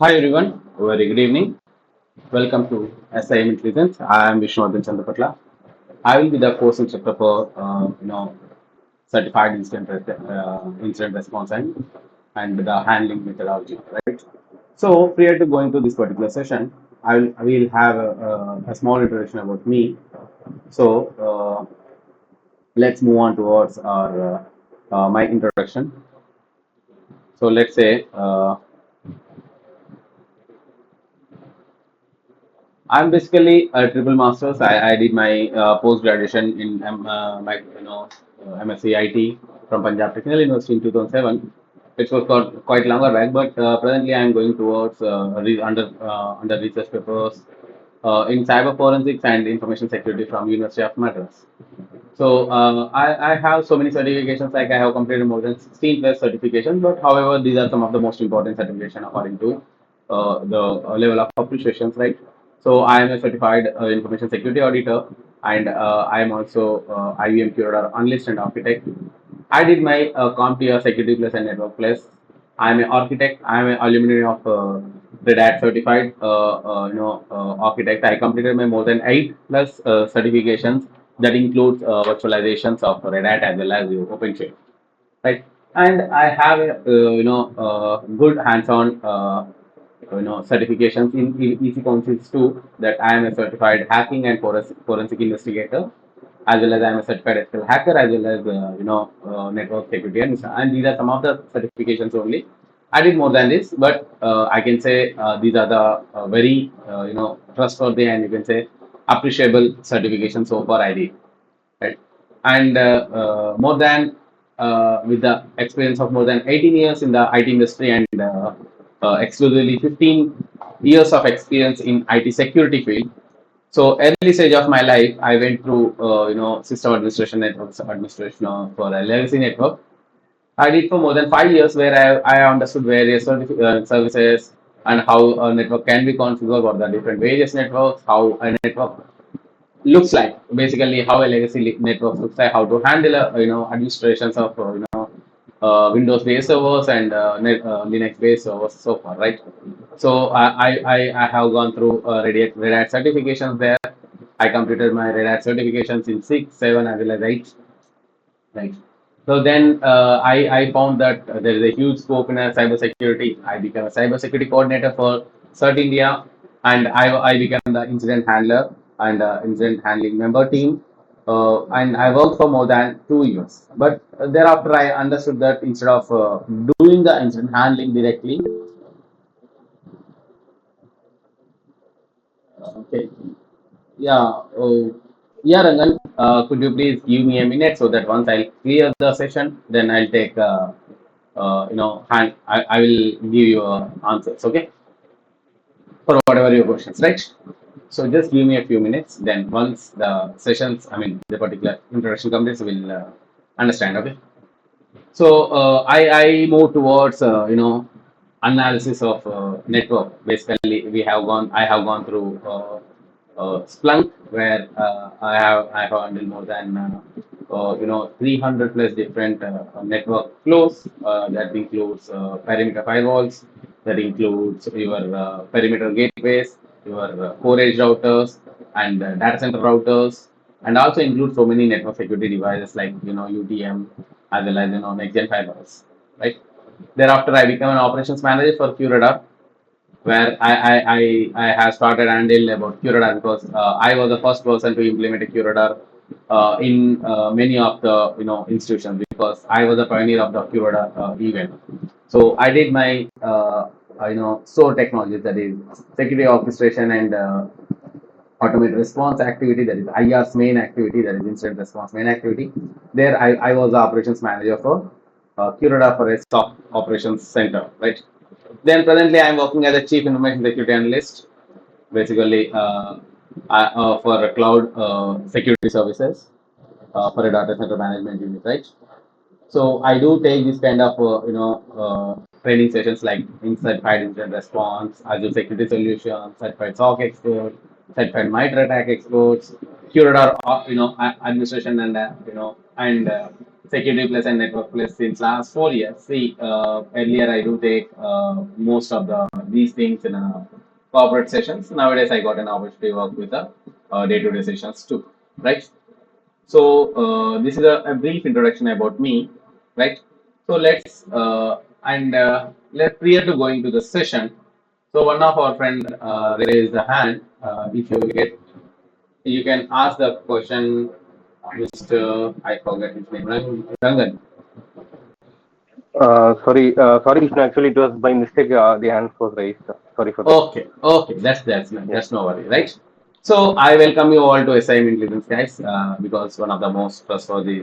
Hi everyone, very good evening. Welcome to SIEM Intelligence. I am Vishnuvardhan Chandapatla. I will be the course instructor for certified incident response and the handling methodology, right? So prior to going to this particular session, I will have a small introduction about me. So let's move on towards our my introduction. So let's say. I'm basically a triple masters. I did my post graduation in MSc IT from Punjab Technical University in 2007. It was quite longer back, but presently I'm going towards under research papers in cyber forensics and information security from University of Madras. So I have so many certifications, like I have completed more than 16 plus certifications, but however, these are some of the most important certification according to the level of appreciations, right? So I am a certified information security auditor, and I am also IBM curator, analyst, and architect. I did my CompTIA Security Plus and Network Plus. I am an architect. I am an alumni of Red Hat certified, architect. I completed my more than 8 plus certifications that includes virtualizations of Red Hat as well as OpenShift, right? And I have good hands-on certifications in EC Councils too. That I am a certified hacking and forensic investigator, as well as I am a certified ethical hacker, as well as network security, and these are some of the certifications only. I did more than this, but I can say these are the very trustworthy and you can say appreciable certifications so far I did, right? And more than with the experience of more than 18 years in the IT industry and exclusively 15 years of experience in IT security field. So early stage of my life, I went through system administration, networks administration for a legacy network. I did for more than 5 years, where I understood various services and how a network can be configured, what the different various networks, how a network looks like, basically how a legacy network looks like, how to handle administrations of Windows based servers and Linux based servers, so far, right? So I have gone through Red Hat certifications there. I completed my Red Hat certifications in 6, 7, as well as 8. Right. So then I found that there is a huge scope in cybersecurity. I became a cybersecurity coordinator for CERT India, and I became the incident handler and incident handling member team. And I worked for more than 2 years. But thereafter, I understood that instead of doing the incident handling directly, okay, yeah, yeah, Rangan, could you please give me a minute so that once I'll clear the session, then I'll take, I will give you answers, okay, for whatever your questions, right? So just give me a few minutes. Then once the sessions, I mean, the particular introduction completes, we'll understand, okay? So I move towards analysis of network. Basically, I have gone through Splunk, where I have handled more than 300 plus different network flows. That includes perimeter firewalls, that includes your perimeter gateways, your core edge routers, and data center routers, and also includes so many network security devices like UTM, as well as next gen firewalls, right? Thereafter, I became an operations manager for QRadar, where I have started handling about QRadar because I was the first person to implement a QRadar in many of the institutions, because I was the pioneer of the QRadar event. So I did my SOAR technologies, that is security orchestration and automated response activity, that is IR's main activity, that is incident response main activity. There I was the operations manager for QRadar for a SOC operations center, right? Then presently I am working as a chief information security analyst, basically for a cloud security services for a data center management unit, right? So I do take this kind of training sessions like certified incident response, Azure security solutions, certified SOC expert, certified MITRE attack experts, curator administration, and security plus and network plus since last 4 years. See, earlier I do take most of the these things in corporate sessions. Nowadays I got an opportunity to work with the day-to-day sessions too, right? So this is a brief introduction about me, right? So let's prior to going to the session. So one of our friend raised the hand. If you get, you can ask the question, Mr. I forget his name, Rangan. Sorry, Vishnu. Actually, it was by mistake. The hand was raised. Sorry for that. Okay, okay, Yeah. that's no worry, right? So I welcome you all to SIM Intelligence, guys, because one of the most trustworthy,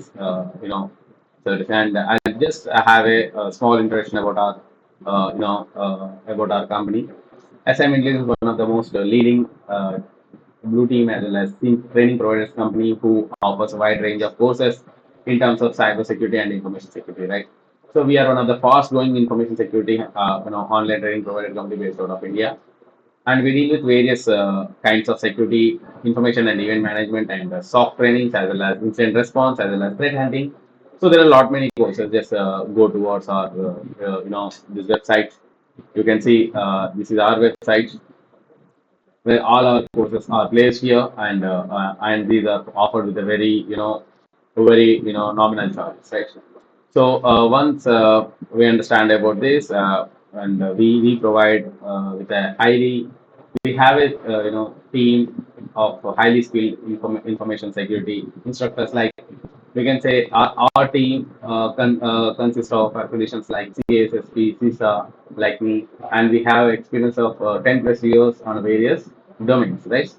service. And I just have a small introduction about our, about our company. SIM Intelligence is one of the most leading blue team as well as training providers company who offers a wide range of courses in terms of cyber security and information security, right? So we are one of the fast growing information security, online training provider company based out of India, and we deal with various kinds of security, information and event management, and soft trainings as well as incident response as well as threat hunting. So there are a lot many courses. Just go towards our this website. You can see this is our website where all our courses are placed here, and these are offered with a very nominal charges, right? So once we understand about this, and we provide with a highly, we have a team of highly skilled information security instructors. Like we can say our team consists of accreditations like CASSP, CISA, like me, and we have experience of 10 plus years on various domains, right?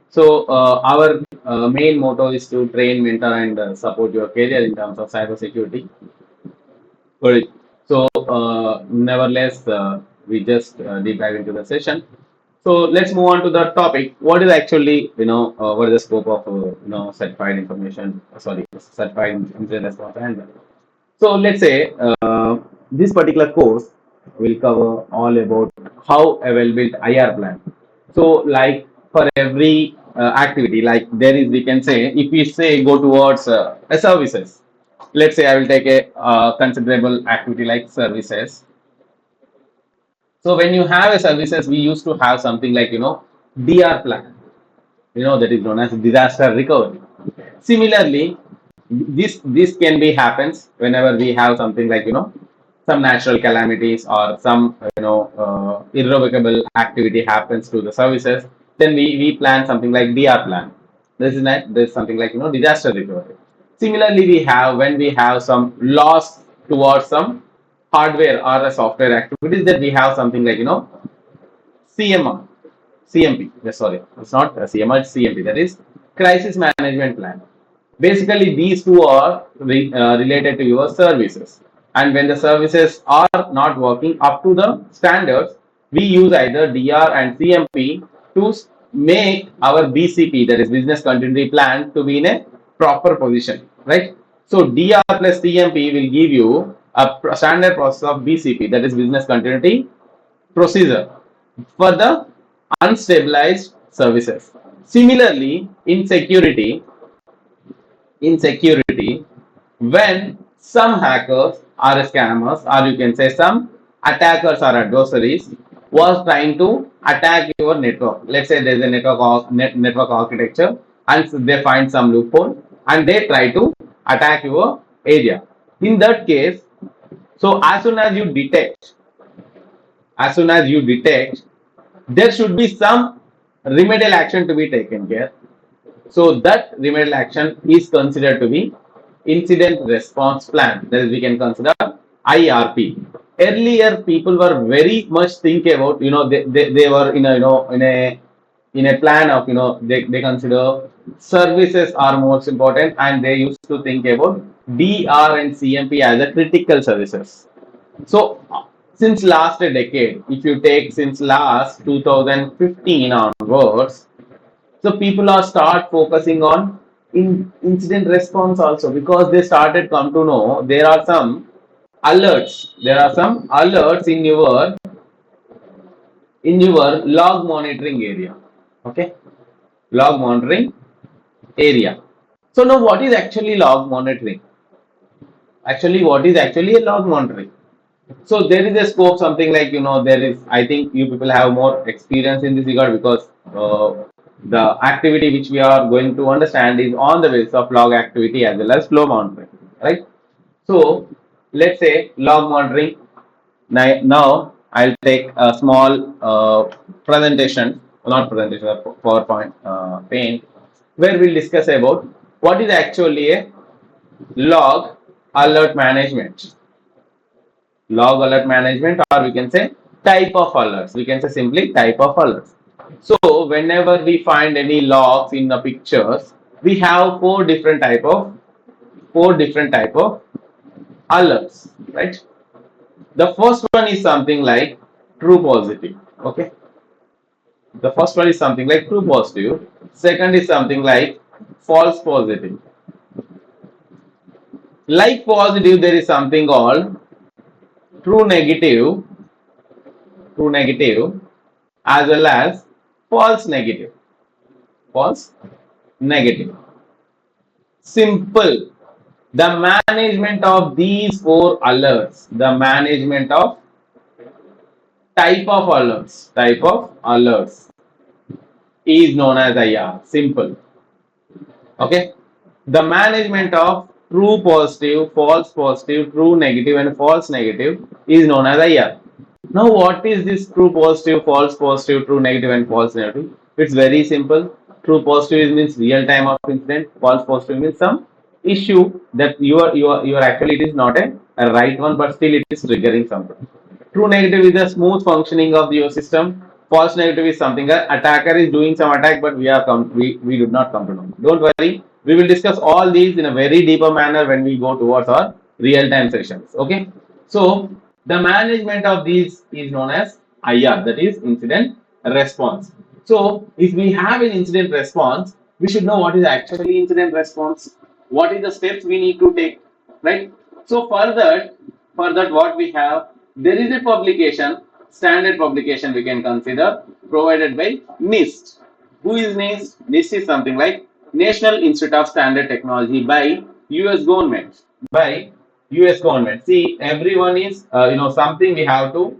So our main motto is to train, mentor, and support your career in terms of cybersecurity. Correct. So, nevertheless, we just deep dive into the session. So let's move on to the topic. What is actually, what is the scope of, certified information? Sorry, certified incident response handler. So let's say this particular course will cover all about how a well-built IR plan. So like for every activity, like there is, we can say, if we say go towards a services. Let's say I will take a considerable activity like services. So when you have a services, we used to have something like DR plan, that is known as disaster recovery. Similarly, this can be happens whenever we have something like some natural calamities or some irrevocable activity happens to the services. Then we plan something like DR plan. This is something like disaster recovery. Similarly, we have when we have some loss towards some hardware or a software activities, that we have something like CMR, CMP. Sorry, it's not a CMR, it's CMP. That is crisis management plan. Basically, these two are related to your services. And when the services are not working up to the standards, we use either DR and CMP to make our BCP, that is business continuity plan, to be in a proper position, right? So DR plus CMP will give you a standard process of BCP, that is business continuity procedure, for the unstabilized services. Similarly, in security, when some hackers or scammers, or you can say some attackers or adversaries, was trying to attack your network. Let's say there's a network architecture, and they find some loophole and they try to attack your area. In that case, so as soon as you detect, there should be some remedial action to be taken care. So that remedial action is considered to be incident response plan. That is, we can consider IRP. Earlier, people were very much thinking about, they were in a, in a plan of, they consider services are most important, and they used to think about DR and CMP as a critical services. So since last a decade, if you take since last 2015 onwards, so people are start focusing on incident response also, because they started come to know there are some alerts. There are some alerts in your log monitoring area. Okay, log monitoring area. So now, what is actually log monitoring? Actually, what is actually a log monitoring? So there is a scope, something like, there is, I think you people have more experience in this regard, because the activity which we are going to understand is on the basis of log activity as well as flow monitoring, right? So let's say log monitoring. Now I'll take a small presentation, not presentation, a PowerPoint pane, where we'll discuss about what is actually a log alert management. Log alert management, or we can say type of alerts. We can say simply type of alerts. So whenever we find any logs in the pictures, we have four different type of alerts, right? The first one is something like true positive. Okay, the first one is something like true positive. Second is something like false positive. Like positive, there is something called true negative, true negative, as well as false negative. False negative. Simple. The management of these four alerts, the management of type of alerts is known as IR. Simple. Okay. The management of true positive, false positive, true negative, and false negative is known as IR. Now, what is this true positive, false positive, true negative, and false negative? It's very simple. True positive means real time of incident. False positive means some issue that you are actually, it is not a right one, but still it is triggering something. True negative is the smooth functioning of your system. False negative is something that attacker is doing some attack, but we do not come to know. Don't worry, we will discuss all these in a very deeper manner when we go towards our real time sessions. Okay, so the management of these is known as IR, that is incident response. So if we have an incident response, we should know what is actually incident response, what is the steps we need to take, right? So for that what we have, there is a publication, standard publication we can consider, provided by NIST. Who is NIST? NIST is something like National Institute of Standard Technology by US government. By US government. See, everyone is, something we have to,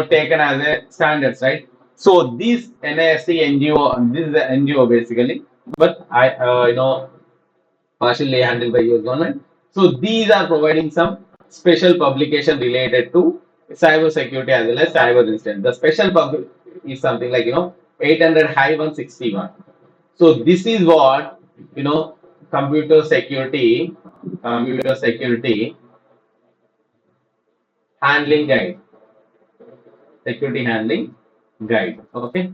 taken as a standards, right? So this NIST NGO, this is the NGO basically, but partially handled by US government. So these are providing some special publication related to cyber security as well as cyber incident. The special public is something like 800-161. So this is what, computer security, computer security handling guide, security handling guide. Okay.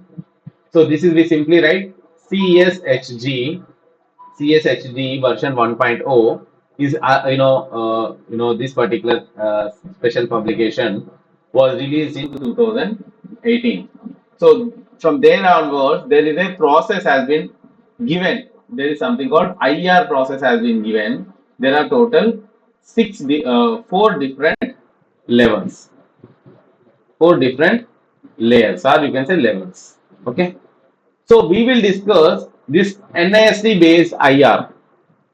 So this is, we simply write CSHG, CSHD version 1.0 is, this particular special publication was released in 2018. So from there onwards, there is a process has been given. There is something called IR process has been given. There are total four different levels, four different layers, or you can say levels. Okay. So we will discuss this NIST based IR.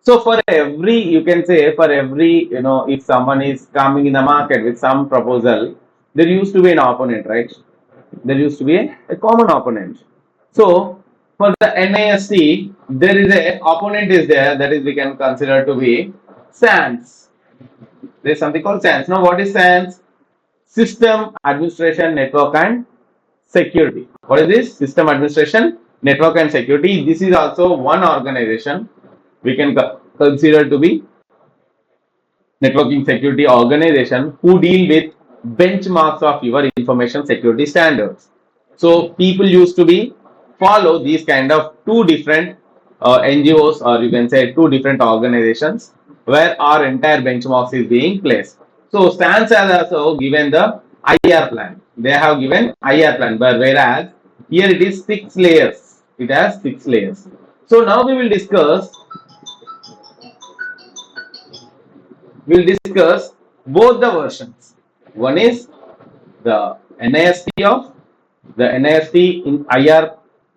So for every, you can say for every, if someone is coming in the market with some proposal, there used to be an opponent, right? There used to be a common opponent. So for the NIST, there is a opponent is there, that is we can consider to be SANS. There is something called SANS. Now what is SANS? System Administration Network and Security. What is this? System Administration Network and Security. This is also one organization we can consider to be networking security organization who deal with benchmarks of your information security standards. So people used to be follow these kind of two different NGOs, or you can say two different organizations where our entire benchmarks is being placed. So STANS has also given the IR plan. They have given IR plan, but whereas here it is 6 layers. It has 6 layers. So now we'll discuss both the versions. One is the NIST of the NIST in IR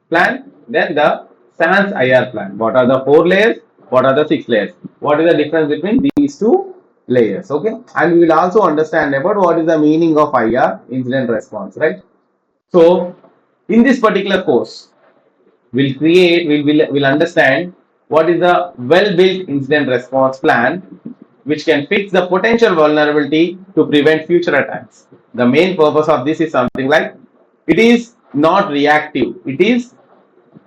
plan, then the SANS IR plan. What are the 4 layers? What are the 6 layers? What is the difference between these two layers. Okay, and we will also understand about what is the meaning of IR, incident response, right? So in this particular course, we'll understand what is the well-built incident response plan which can fix the potential vulnerability to prevent future attacks. The main purpose of this is something like it is not reactive, it is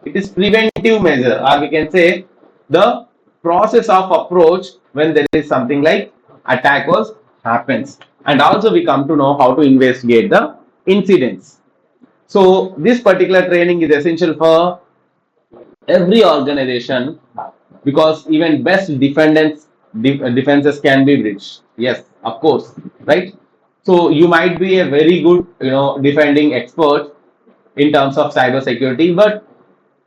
preventive measure, or we can say the process of approach when there is something like attack was happens, and also we come to know how to investigate the incidents. So this particular training is essential for every organization because even best defenses can be breached. Yes, of course, right? So you might be a very good, defending expert in terms of cyber security, but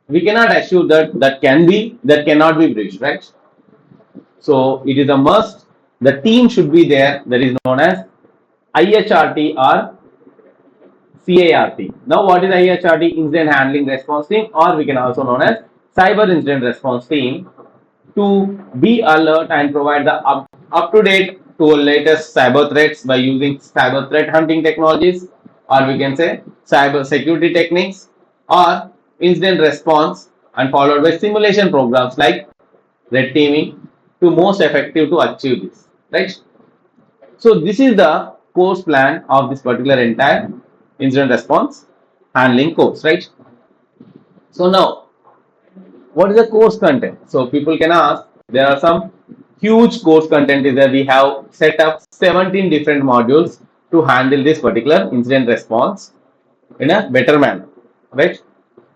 we cannot assure that cannot be breached, right? So it is a must. The team should be there. That is known as IHRT or CART. Now, what is IHRT? Incident Handling Response Team, or we can also known as Cyber Incident Response Team, to be alert and provide the up to date to latest cyber threats by using cyber threat hunting technologies, or we can say cyber security techniques, or incident response, and followed by simulation programs like red teaming to most effective to achieve this, right? So this is the course plan of this particular entire incident response handling course, right? So now, what is the course content? So people can ask, there are some huge course content is that we have set up 17 different modules to handle this particular incident response in a better manner, right?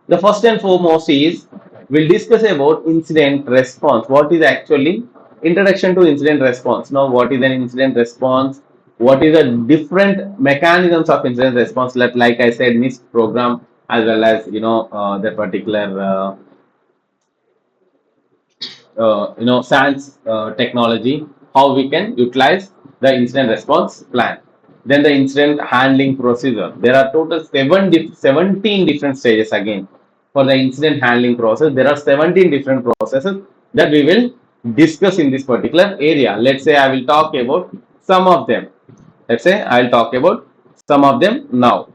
The first and foremost is we'll discuss about incident response. What is actually introduction to incident response? Now, what is an incident response? What is the different mechanisms of incident response? Like I said, NIST program as well as the particular SANS technology, how we can utilize the incident response plan. Then the incident handling procedure. There are total 17 different stages again. For the incident handling process, there are 17 different processes that we will discuss in this particular area. Let's say I will talk about some of them. Let's say I'll talk about some of them now.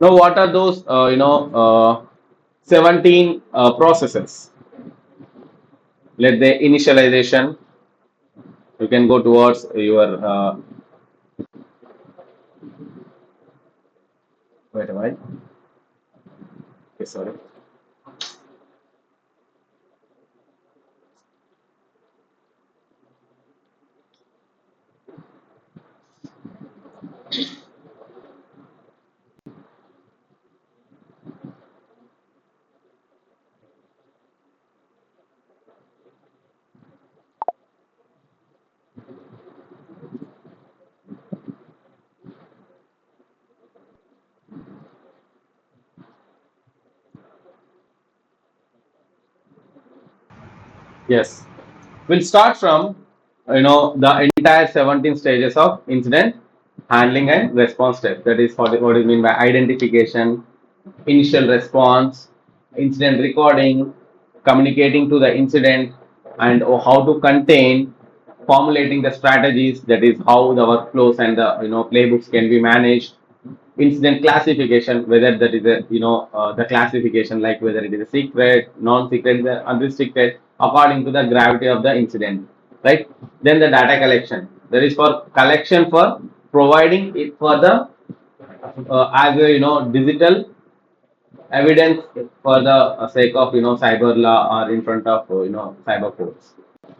Now, what are those, 17 processes? Let the initialization, you can go towards your wait a minute. Okay, sorry. Yes, we'll start from the entire 17 stages of incident handling and response steps. That is what is mean by identification, initial response, incident recording, communicating to the incident, and how to contain, formulating the strategies. That is how the workflows and the playbooks can be managed. Incident classification, whether that is a the classification like whether it is a secret, non-secret, unrestricted, according to the gravity of the incident, right? Then the data collection, that is for collection for providing it for the as a digital evidence for the sake of cyber law or in front of cyber courts,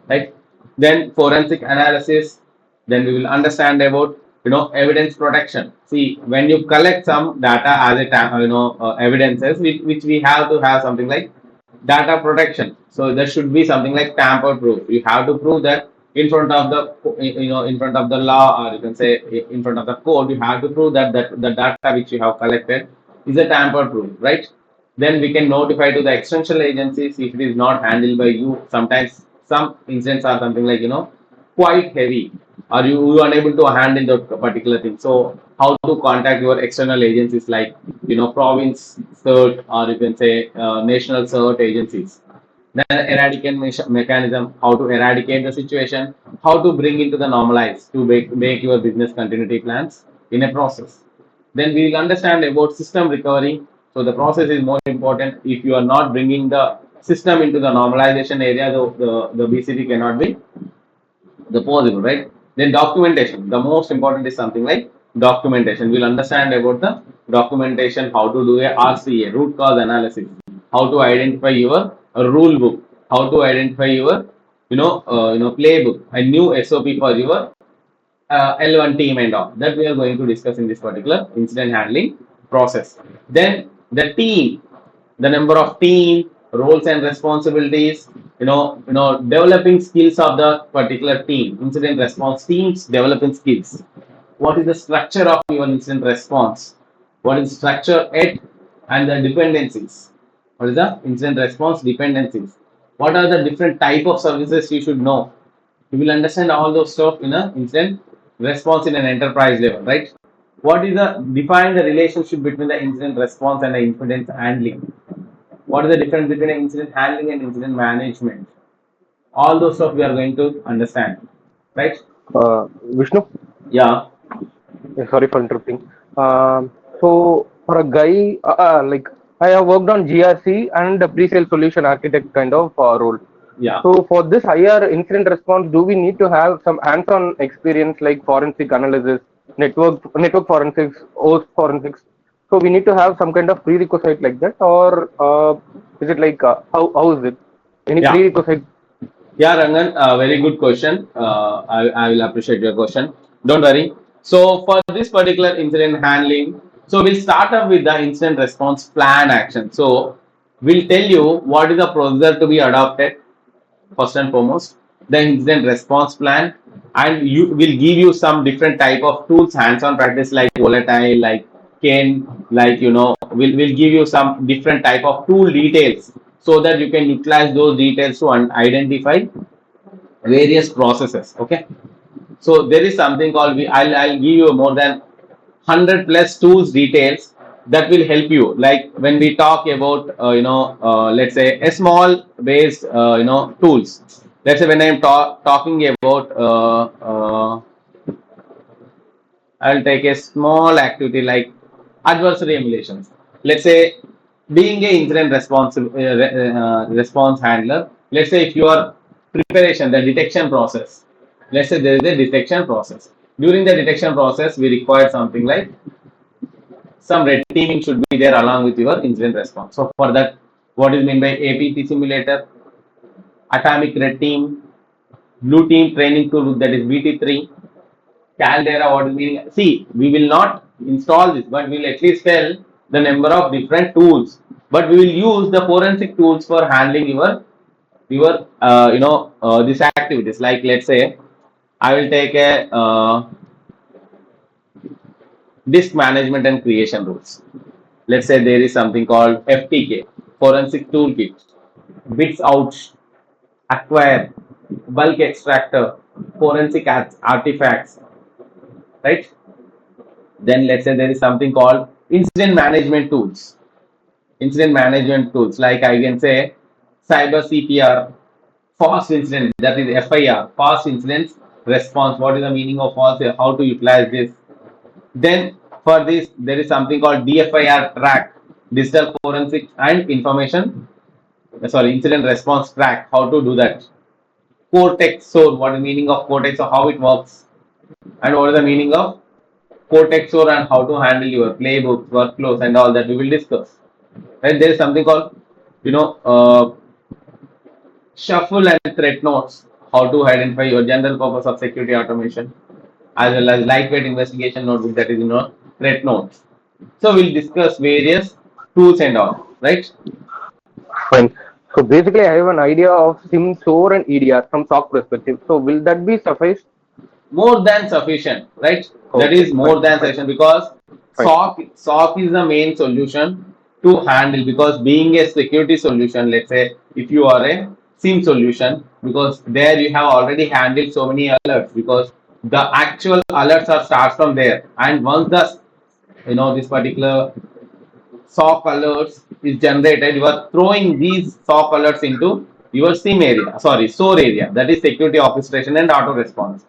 right? Then forensic analysis. Then we will understand about evidence protection. See, when you collect some data as a evidences, which we have to have something like data protection. So there should be something like tamper proof. You have to prove that in front of the in front of the law, or you can say in front of the court, you have to prove that the data which you have collected is a tamper proof, right? Then we can notify to the external agencies if it is not handled by you. Sometimes some incidents are something like quite heavy, or you are unable to handle the particular thing. So how to contact your external agencies like province cert, or you can say national cert agencies. then eradicate mechanism, how to eradicate the situation, how to bring into the normalize to make your business continuity plans in a process. Then we will understand about system recovery. So the process is more important. If you are not bringing the system into the normalization area, the BCP cannot be the possible, right? Then documentation. The most important is something like documentation. We'll understand about the documentation, how to do a RCA, root cause analysis, how to identify your rule book, how to identify your playbook, a new SOP for your L1 team and all that we are going to discuss in this particular incident handling process. Then the team, the number of team, roles and responsibilities, developing skills of the particular team, incident response teams, developing skills. What is the structure of your incident response? What is the structure at and the dependencies? What is the incident response dependencies? What are the different type of services you should know? You will understand all those stuff in an incident response in an enterprise level, right? What is the define the relationship between the incident response and the incident handling? What is the difference between incident handling and incident management? All those stuff we are going to understand, right? Vishnu, Yeah, sorry for interrupting. So for a guy, like I have worked on GRC and the pre-sale solution architect kind of role. yeah. So for this higher incident response, do we need to have some hands-on experience like forensic analysis, network forensics, OS forensics? So we need to have some kind of prerequisite like that, or is it like how is it? Any Yeah, prerequisite? yeah, Rangan, very good question. I will appreciate your question. Don't worry. So for this particular incident handling, so we'll start up with the incident response plan action. So we'll tell you what is the procedure to be adopted first and foremost, the incident response plan, and you will give you some different type of tools, hands-on practice like volatile, like Ken, like we'll give you some different type of tool details so that you can utilize those details to identify various processes. Okay, so there is something called I'll give you more than 100 plus tools details that will help you. Like when we talk about let's say a small based tools. Let's say when I'm talking about I'll take a small activity like adversary emulations. Let's say being a incident response handler. Let's say if you are preparation, the detection process. Let's say there is a detection process. During the detection process, we require something like some red teaming should be there along with your incident response. So for that, what is meant by APT simulator, atomic red team, blue team training tool that is BT3, Caldera, what is meaning? See, we will not install this, but we'll at least tell the number of different tools. But we will use the forensic tools for handling your these activities. Like let's say, I will take a disk management and creation rules. Let's say there is something called FTK, forensic toolkit, bits ouch, acquire, bulk extractor, forensic artifacts, right? Then let's say there is something called incident management tools. Incident management tools like I can say cyber CPR, fast incident, that is FIR, fast incidents response. What is the meaning of fast? How to utilize this? Then for this there is something called DFIR track, digital forensic and information. Sorry, incident response track. How to do that? Cortex. So what is the meaning of Cortex or how it works? And what is the meaning of Cortex or and how to handle your playbooks, workflows, and all that we will discuss. Right? There is something called, you know, uh, shuffle and threat notes. How to identify your general purpose of security automation, as well as lightweight investigation notebook that is threat notes. So we'll discuss various tools and all. Right? Fine. So basically, I have an idea of SIM, SOAR, and EDR from SOC perspective. So will that be suffice? More than sufficient, right? That Okay, is more fine, than fine, sufficient because fine. SOC is the main solution to handle because being a security solution, let's say if you are a SIM solution, because there you have already handled so many alerts because the actual alerts are start from there and once the this particular SOC alerts is generated, you are throwing these SOC alerts into your SIM area, sorry, SOAR area, that is security orchestration and auto response,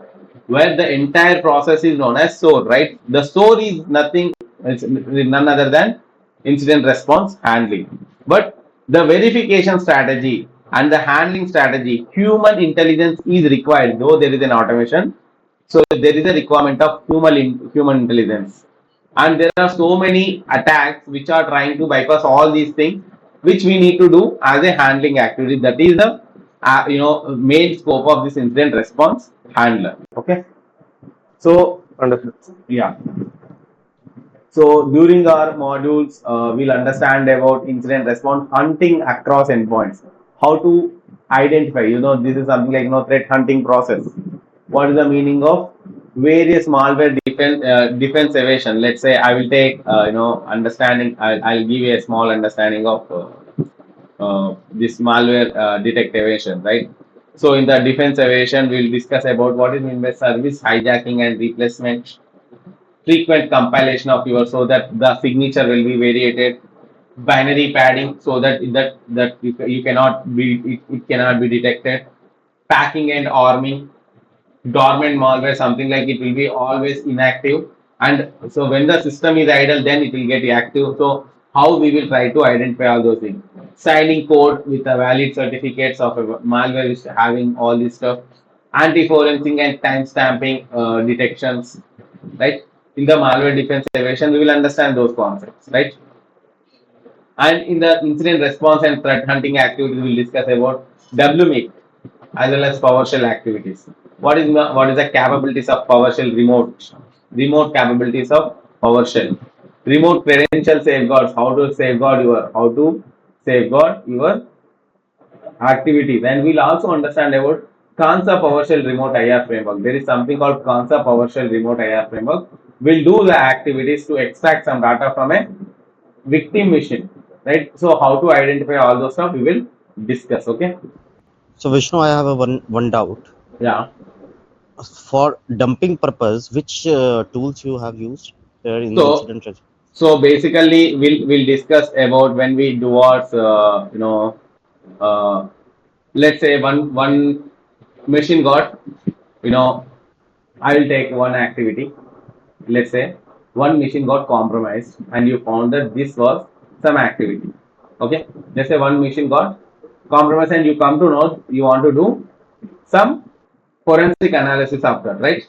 where the entire process is known as SOAR, right? The SOAR is nothing, it's none other than incident response handling. But the verification strategy and the handling strategy, human intelligence is required, though there is an automation. So there is a requirement of human intelligence, and there are so many attacks which are trying to bypass all these things, which we need to do as a handling activity. That is the main scope of this incident response handler. Okay, so Understood. yeah. So during our modules, we'll understand about incident response hunting across endpoints. How to identify, this is something like threat hunting process. What is the meaning of various malware defense evasion? Let's say I will take understanding. I'll give you a small understanding of this malware detect evasion, right? So in the defense evasion, we'll discuss about what is meant by service hijacking and replacement, frequent compilation of yours so that the signature will be variated, binary padding so that you cannot be it cannot be detected, packing and arming, dormant malware, something like it will be always inactive, and so when the system is idle then it will get active. So how we will try to identify all those things, signing code with a valid certificates of a malware is having all this stuff, anti-forensic and time stamping detections, right? In the malware defense evasion we will understand those concepts, right? And in the incident response and threat hunting activities, we will discuss about WMIC as well as PowerShell activities. What is the capabilities of PowerShell remote capabilities of PowerShell, remote credential safeguards, how to safeguard your activities, and we'll also understand about Kansa PowerShell remote IR framework. There is something called Kansa PowerShell remote IR framework. We'll do the activities to extract some data from a victim machine, right? So how to identify all those stuff we will discuss. Okay. So Vishnu, I have a one doubt. Yeah. For dumping purpose, which tools you have used here in the So incident? so basically we'll discuss about when we do our uh, let's say one machine got, you know I will take one activity. Let's say one machine got compromised and you found that this was some activity. Okay. Let's say one machine got compromised and you come to know you want to do some forensic analysis of that, right?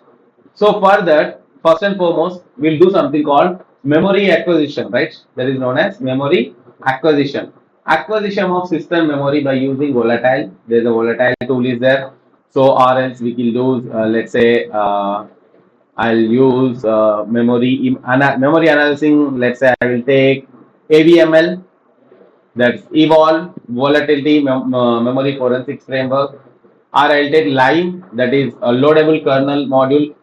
So for that, first and foremost, we'll do something called memory acquisition, right? That is known as memory acquisition. Acquisition of system memory by using volatile. There's a volatile tool is there. So or else we will use, let's say, I'll use memory analyzing. Let's say I will take AVML, that's evolve volatility memory forensics framework, or I'll take Lime, that is a loadable kernel module,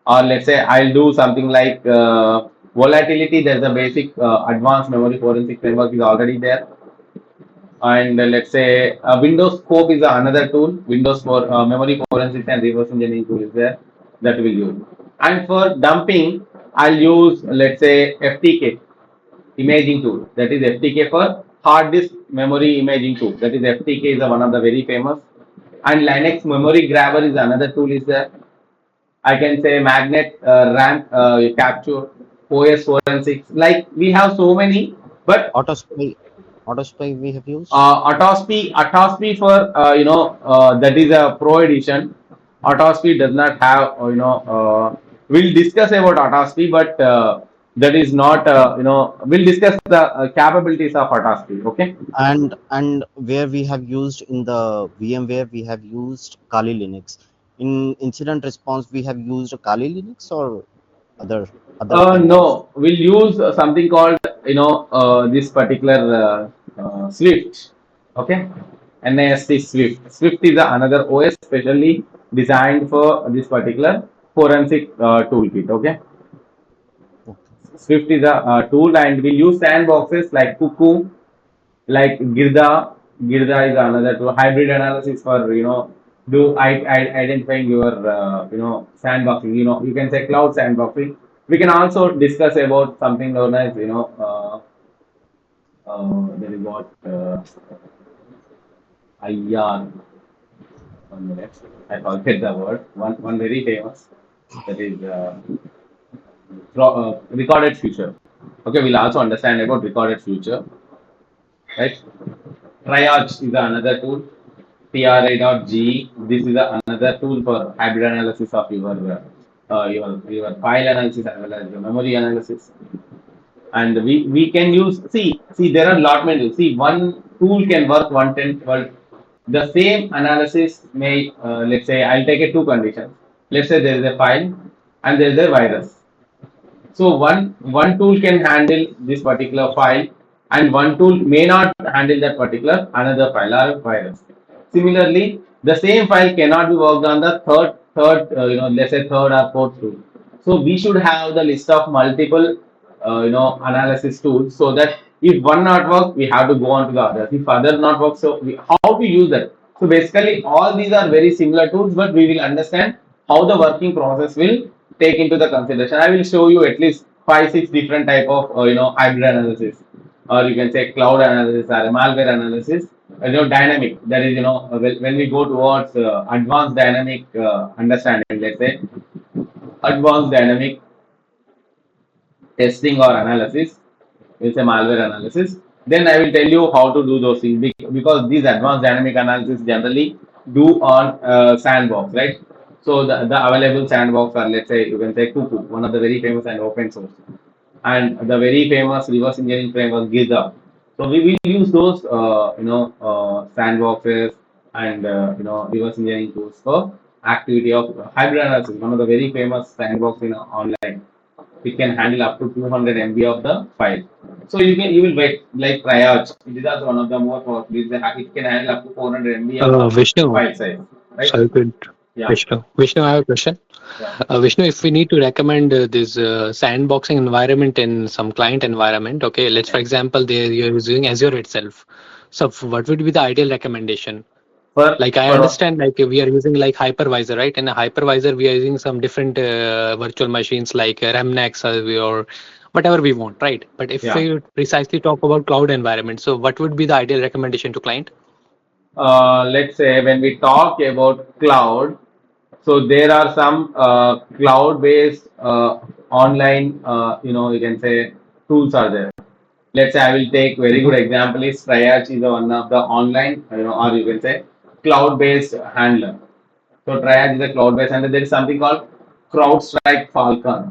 or let's say I'll do something like volatility. There's a basic advanced memory forensic framework is already there, and let's say Windows Scope is another tool. Windows for memory forensics and reverse engineering tool is there that we'll use. And for dumping, I'll use, let's say, FTK imaging tool. That is FTK for hard disk memory imaging tool. That is FTK is one of the very famous. And Linux memory grabber is another tool is there. I can say magnet RAM capture, OS forensics. Like we have so many, but Autospy, Autospy we have used. Autospy for that is a pro edition. Autospy does not have we'll discuss about Autospy, but that is not we'll discuss the capabilities of Autospy. Okay. And where we have used in the VMware, we have used Kali Linux. In incident response, we have used Kali Linux or other other kind of. No, we'll use something called this particular Swift. Okay, NAST Swift. Swift is another OS specially designed for this particular forensic toolkit. Okay, Okay. Swift is a tool, and we'll use sandboxes like Cuckoo, like Girda. Girda is another tool. Hybrid analysis for do identifying your sandboxing. You can say cloud sandboxing. We can also discuss about something known as there is what IR. 1 minute. I forget the word. One very famous. That is recorded future. Okay, we'll also understand about recorded future, right? Triage is another tool. TRI.G. This is another tool for hybrid analysis of your file analysis as well as your memory analysis. And we can use, see there are lot many. See, one tool can work one ten well, the same analysis may, let's say I'll take it two conditions. Let's say there is a file and there is a virus. So one tool can handle this particular file, and one tool may not handle that particular another file or virus. Similarly, the same file cannot be worked on the third let's say third or fourth tool. So we should have the list of multiple analysis tools, so that if one not work, we have to go on to the others. If other not work, so how to use that. So basically, all these are very similar tools, but we will understand how the working process will take into the consideration. I will show you at least 5 6 different type of hybrid analysis, or you can say cloud analysis or malware analysis. Dynamic. That is, when we go towards advanced dynamic understanding. Let's say advanced dynamic testing or analysis, it's a malware analysis. Then I will tell you how to do those things, because these advanced dynamic analysis generally do on sandbox, right? So the available sandbox are, let's say, you can say Cuckoo, one of the very famous and open source, and the very famous reverse engineering framework GitHub. So we will use those sandboxes and reverse engineering tools for activity of hybrid analysis. One of the very famous sandbox in online, it can handle up to 200 MB of the file. So you will wait like triage. It is also one of the more powerful. It can handle up to 400 MB of the Vishnu, file size, right? sorry to Yeah, Vishnu, I have a question. yeah. Vishnu, if we need to recommend this sandboxing environment in some client environment, okay, let's for example, you're using Azure itself. So what would be the ideal recommendation? For Like I for understand, like we are using like hypervisor, right? In a hypervisor, we are using some different virtual machines like Remnex or whatever we want, right? But if yeah. we precisely talk about cloud environment, so what would be the ideal recommendation to client? Let's say when we talk about cloud, so there are some cloud-based online, you can say tools are there. Let's say I will take very good Mhm. example is Triage is one of the online, or you can say cloud-based handler. So Triage is a cloud-based handler. There is something called CrowdStrike Falcon.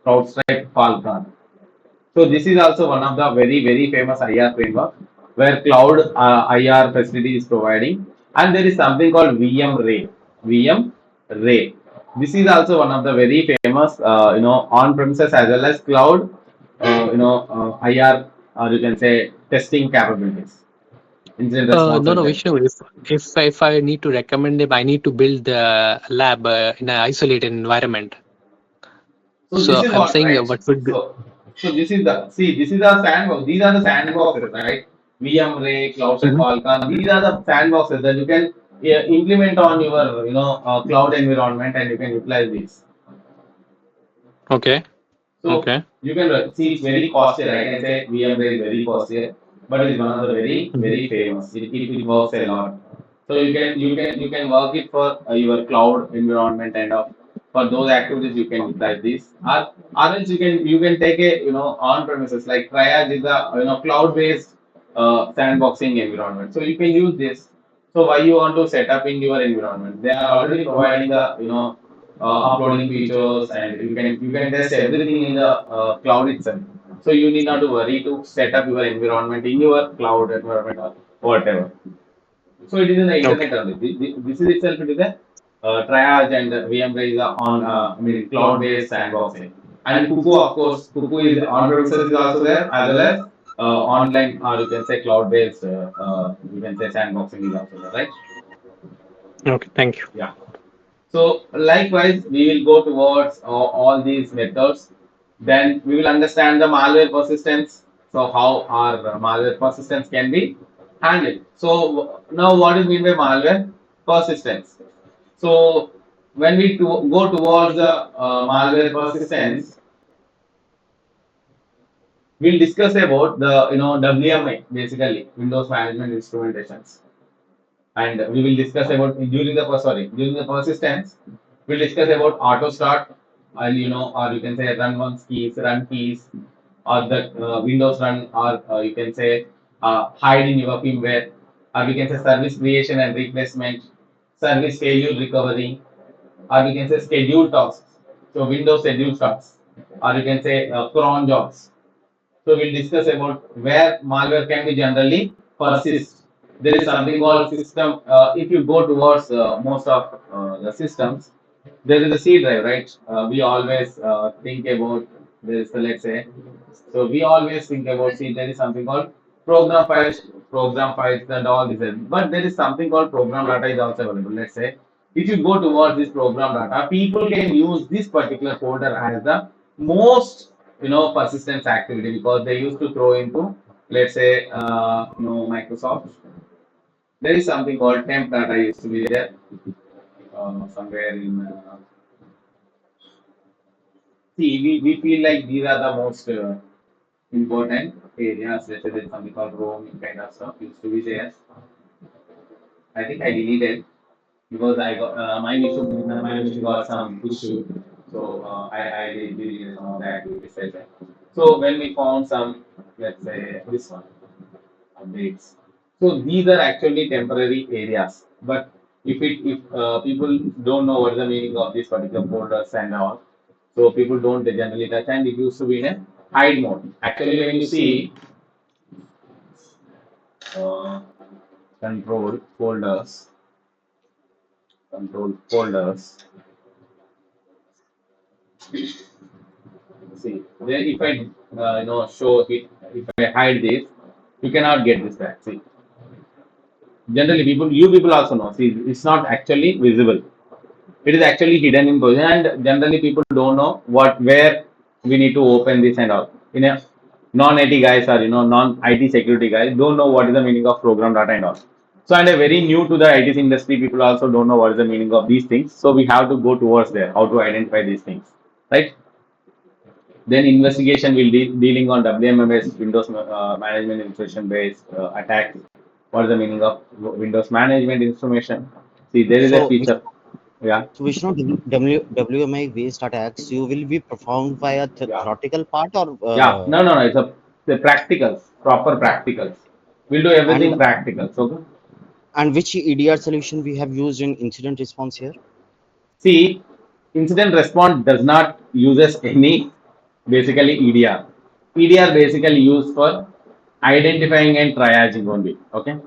CrowdStrike Falcon. So this is also one of the very famous IR framework where cloud IR facility is providing, and there is something called VM Ray. VM Ray. This is also one of the very famous on premises as well as cloud IR, or you can say testing capabilities, incident response No, and no, test. Vishnu. If I need to recommend them, I need to build the lab in an isolated environment. So this So is I'm what, saying right? what would be. So this is the sandbox. These are the sandboxes, right? VMware, CloudStack Mhm. Falcon. These are the sandboxes that you can implement on your cloud environment, and you can utilize these. Okay, So okay. you can see it's very costly. I can say VMware is very costly, but it is one of the very Mhm. famous. It works a lot. So you can work it for your cloud environment, and for those activities you can utilize this. Or else you can take a on premises, like Triage is a cloud based sandboxing environment. So you can use this. So why you want to set up in your environment? They are already providing the uploading features, and you can test everything in the cloud itself. So you need not to worry to set up your environment in your cloud environment or whatever. So it is in the Okay. internet only. This is itself, it is a Triage, and VMware is a on cloud based sandboxing. And Cuckoo, of course, Cuckoo is on premises is also there, as well as online, or you can say cloud based you can say sandboxing is also there, right? Okay. Thank you. Yeah. So likewise, we will go towards all these methods. Then we will understand the malware persistence. So how our malware persistence can be handled. So now what is mean by malware persistence? So when we go towards the malware persistence, we'll discuss about the WMI, basically Windows Management Instrumentations. and we will discuss about during the persistence. We'll discuss about auto start, and or you can say run once keys, run keys, or the Windows run, or you can say hide in your firmware, or we can say service creation and replacement, service failure recovery, or we can say schedule tasks. So Windows schedule tasks, or you can say cron jobs. So we'll discuss about where malware can be generally persist. There is something called system. If you go towards most of the systems, there is a C drive, right? We always think about this. Let's say, so we always think about C. There is something called program files, and all this. But there is something called program data is also available. Let's say, if you go towards this program data, people can use this particular folder as the most persistence activity, because they used to throw into, let's say, Microsoft. There is something called temp data used to be there somewhere in. See, we feel like these are the most important areas. Let's say there's something called roaming kind of stuff used to be there. I think I deleted because I got mine got some issue. So I deleted some of the activities. Like that. So when we found some, let's say this one, updates. So these are actually temporary areas. But if people don't know what is the meaning of these particular folders and all, so people don't generally touch, and it used to be in a hide mode. Actually, when you see uh, control folders, control folders. See, then if I show it, if I hide this, you cannot get this back. See, generally you people also know. See, it's not actually visible. It is actually hidden in position, and generally people don't know where we need to open this and all. In a non-IT guys, or non-IT security guys don't know what is the meaning of program data and all. So, and a very new to the IT industry, people also don't know what is the meaning of these things. So we have to go towards there, how to identify these things, right? Then investigation will dealing on WMS, Windows Management Information Based attacks. What is the meaning of Windows Management Information? See, there is a So, feature. Yeah. so Vishnu, WMI based attacks, you will be performed by a Yeah. theoretical part or Yeah. No, no, no. It's the practicals, proper practicals. We'll do and everything practicals. Okay. which EDR solution we have used in incident response here? See, incident response does not uses any basically EDR. EDR basically used for identifying and triaging only. Okay.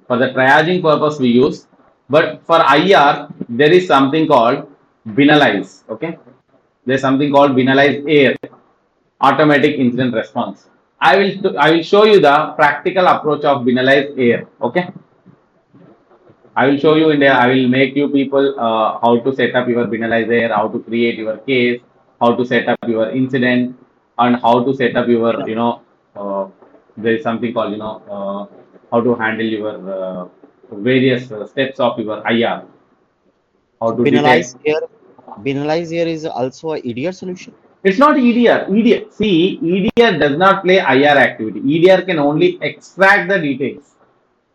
For the triaging purpose we use, but for IR there is something called binalize. Okay. There's something called binalize air, automatic incident response. I will show you the practical approach of binalize air. Okay. I will show you in there. I will make you people how to set up your binalizer, how to create your case, how to set up your incident, and how to set up your there is something called how to handle your various steps of your IR, how to detect. Binalize here, Binalize here is also a EDR solution. It's not EDR. EDR. See, EDR does not play IR activity. EDR can only extract the details.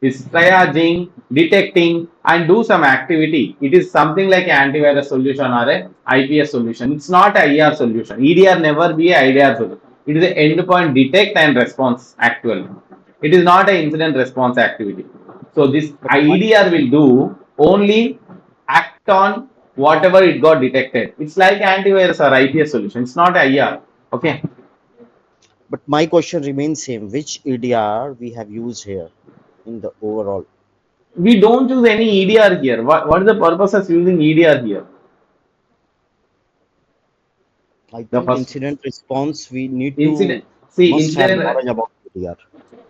It's triaging, detecting, and do some activity. It is something like an antivirus solution or a IPS solution. It's not a IR solution. EDR never be a IDR solution. It is an endpoint detect and response actually. It is not an incident response activity. So this But my EDR will do only act on whatever it got detected. It's like antivirus or IPS solution. It's not IR. Okay. but my question remains same. Which EDR we have used here in the overall? We don't use any EDR here. What is the purpose of using EDR here? I The think first incident response we need to incident. See, must have incident. knowledge about EDR.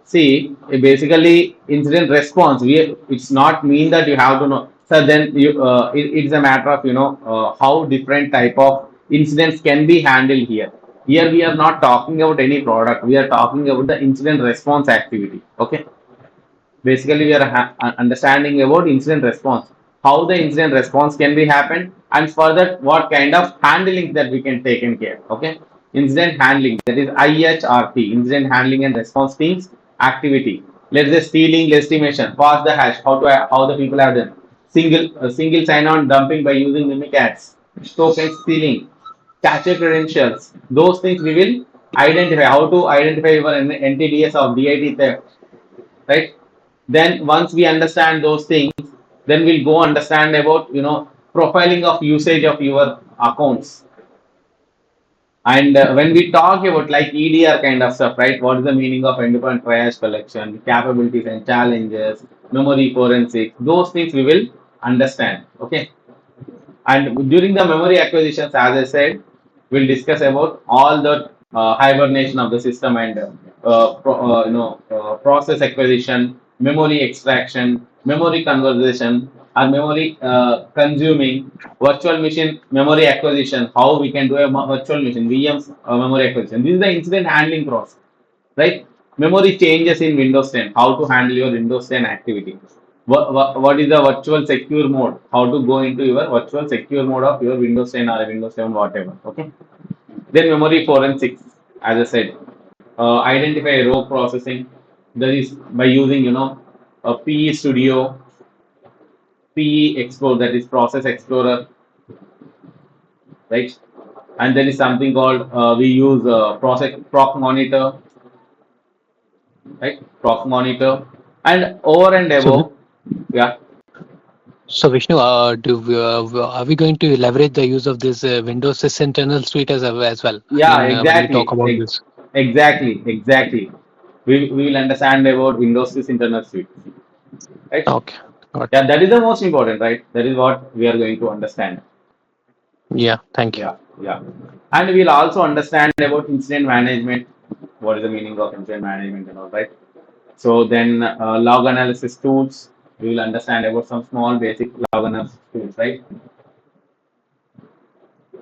See, basically incident response. It's not mean that you have to know. So then it's a matter of how different type of incidents can be handled here. Here we are not talking about any product. We are talking about the incident response activity. Okay. Basically, we are understanding about incident response, how the incident response can be happened, and further what kind of handling that we can take in care. Okay, incident handling, that is IHRT, incident handling and response teams activity. Let's say stealing estimation, pass the hash, how the people have done. Single sign-on dumping by using mimic ads, token stealing, capture credentials. Those things we will identify. How to identify your NTDS or DID theft, right? Then once we understand those things, then we'll go understand about profiling of usage of your accounts. And when we talk about like EDR kind of stuff, right? What is the meaning of endpoint triage collection, capabilities and challenges, memory forensics? Those things we will understand. Okay. And during the memory acquisitions, as I said, we'll discuss about all the hibernation of the system and process acquisition, memory extraction, memory conversation, and memory consuming, virtual machine memory acquisition. How we can do a virtual machine VMs memory acquisition. This is the incident handling process, right? Memory changes in Windows 10. How to handle your Windows 10 activity. What is the virtual secure mode? How to go into your virtual secure mode of your Windows 10 or Windows 7, whatever. Okay. Then memory forensics, as I said, identify row processing. That is by using a PE Studio, PE Explorer, that is Process Explorer, right? And there is something called we use process proc monitor, right? Proc monitor, and over and So, above, yeah. so Vishnu, are we going to leverage the use of this Windows Sys internal suite as well? I Yeah, mean, when we talk exactly. about this. Exactly. We will understand about Windows internal suite, right? Okay, got it. Yeah, that is the most important, right? That is what we are going to understand. Yeah, thank you. Yeah. And we'll also understand about incident management. What is the meaning of incident management and all, right? So then log analysis tools. We will understand about some small basic log analysis tools, right?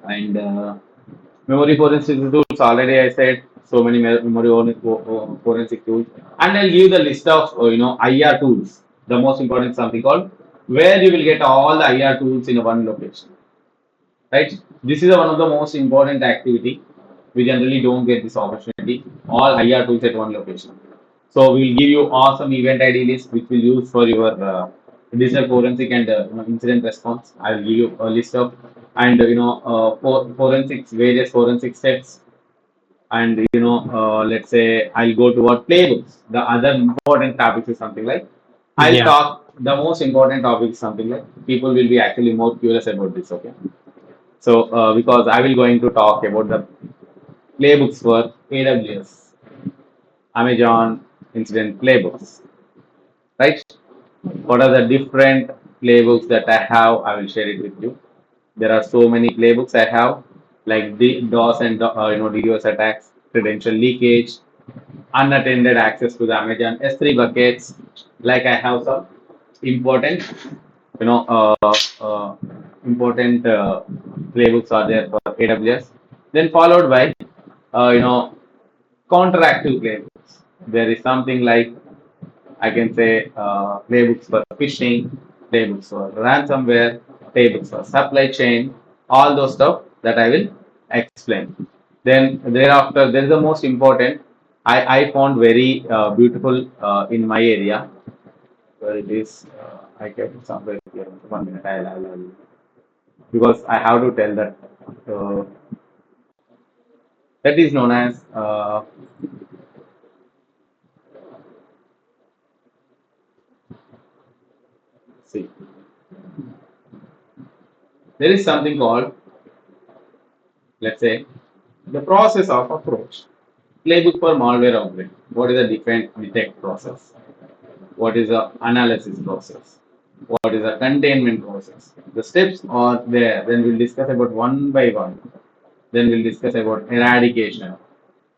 And memory forensic tools, already I said so many memory forensic tools. And I'll give the list of IR tools. The most important something called where you will get all the IR tools in one location. Right? This is one of the most important activity. We generally don't get this opportunity. All IR tools at one location. So we will give you awesome event ID list which will use for your digital forensic and incident response. I will give you a list of and forensics, various forensic steps, and let's say I'll go toward playbooks. The other important topics is something like I'll Yeah, talk. The most important topic is something like people will be actually more curious about this. Okay, so because I will going to talk about the playbooks for AWS, Amazon incident playbooks, right? What are the different playbooks that I have? I will share it with you. There are so many playbooks I have, like the DOS and DDoS attacks, credential leakage, unattended access to the Amazon S3 buckets. Like I have some important, you know, important playbooks are there for AWS. Then followed by, you know, counteractive playbooks. There is something like I can say playbooks for phishing, playbooks for ransomware, playbooks for supply chain, all those stuff that I will explain. Then thereafter, there is the most important. I found very beautiful in my area where it is. I kept it somewhere here. 1 minute, because I have to tell that. That is known as see. There is something called, let's say, the process of approach. Playbook for malware outbreak. What is the detect process? What is the analysis process? What is the containment process? The steps are there. Then we'll discuss about one by one. Then we'll discuss about eradication.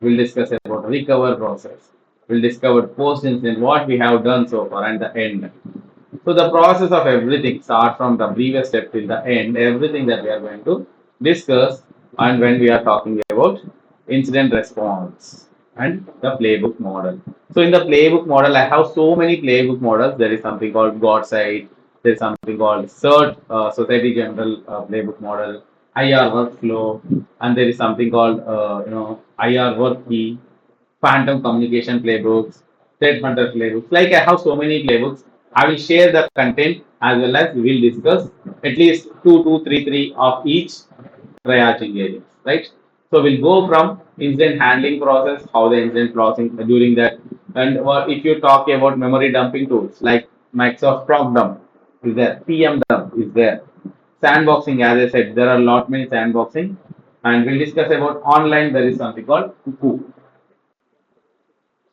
We'll discuss about recover process. We'll discover post incident what we have done so far and the end. So the process of everything start from the previous step till the end, everything that we are going to discuss and when we are talking about incident response and the playbook model. So in the playbook model, I have so many playbook models. There is something called GodSite, there is something called CERT, Society General playbook model, IR workflow, and there is something called IR work key, phantom communication playbooks, set hunter playbooks. Like I have so many playbooks. I will share the content as well as we will discuss at least three of each triaging areas, right? So we'll go from incident handling process, how the incident processing during that, and if you talk about memory dumping tools like Microsoft Proc Dump is there, PM Dump is there, sandboxing, as I said, there are a lot many sandboxing, and we'll discuss about online. There is something called Cuckoo.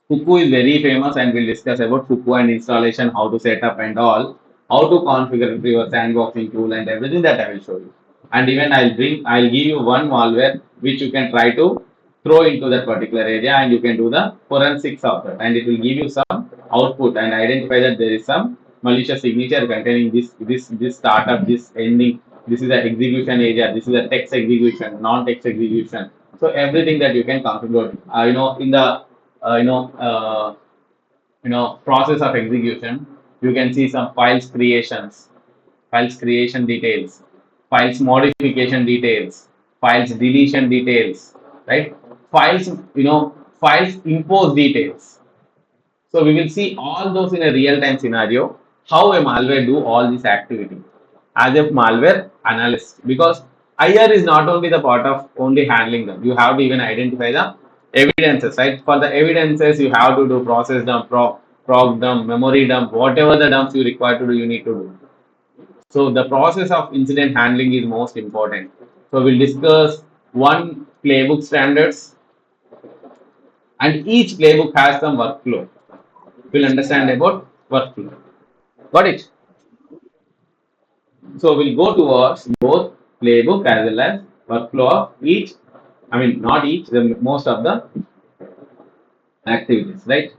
Cuckoo is very famous, and we'll discuss about Cuckoo and installation, how to set up and all, how to configure your sandboxing tool and everything that I will show you. And even I'll give you one malware which you can try to throw into that particular area, and you can do the forensics of it, and it will give you some output and identify that there is some malicious signature containing this startup, this ending, this is the execution area, this is the text execution, non-text execution. So everything that you can configure, in the uh, you know, uh, process of execution, you can see some files creation details, files modification details, files deletion details, right? Files, files impose details. So we will see all those in a real-time scenario, how a malware do all this activity as a malware analyst. Because IR is not only the part of only handling them. You have to even identify the evidences, right? For the evidences, you have to do process dump, proc dump, memory dump, whatever the dumps you require to do, you need to do. So the process of incident handling is most important. So we'll discuss one playbook standards, and each playbook has some workflow. We'll understand about workflow. Got it? So we'll go towards both playbook as well as workflow of each. I mean, not each, the most of the activities, right?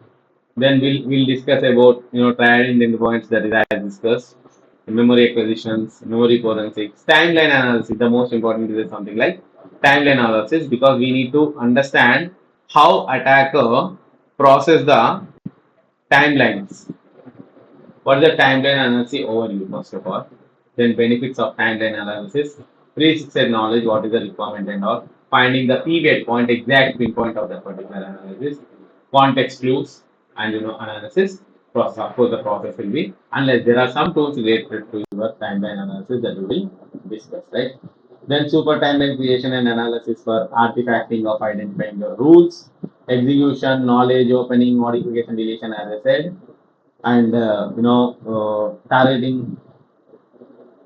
Then we'll discuss about triad endpoints, that is as discussed, memory acquisitions, memory forensics, timeline analysis. The most important is something like timeline analysis, because we need to understand how attacker process the timelines. What is the timeline analysis overview, first of all? Then benefits of timeline analysis, pre-fixed knowledge, what is the requirement and all, finding the pivot point, exact pinpoint of that particular analysis, context clues, and analysis process. Of course, the process will be, unless there are some tools related to your timeline analysis that we will discuss, right? Then super timeline creation and analysis for artifacting of identifying your rules, execution, knowledge, opening, modification, deletion, as I said, and targeting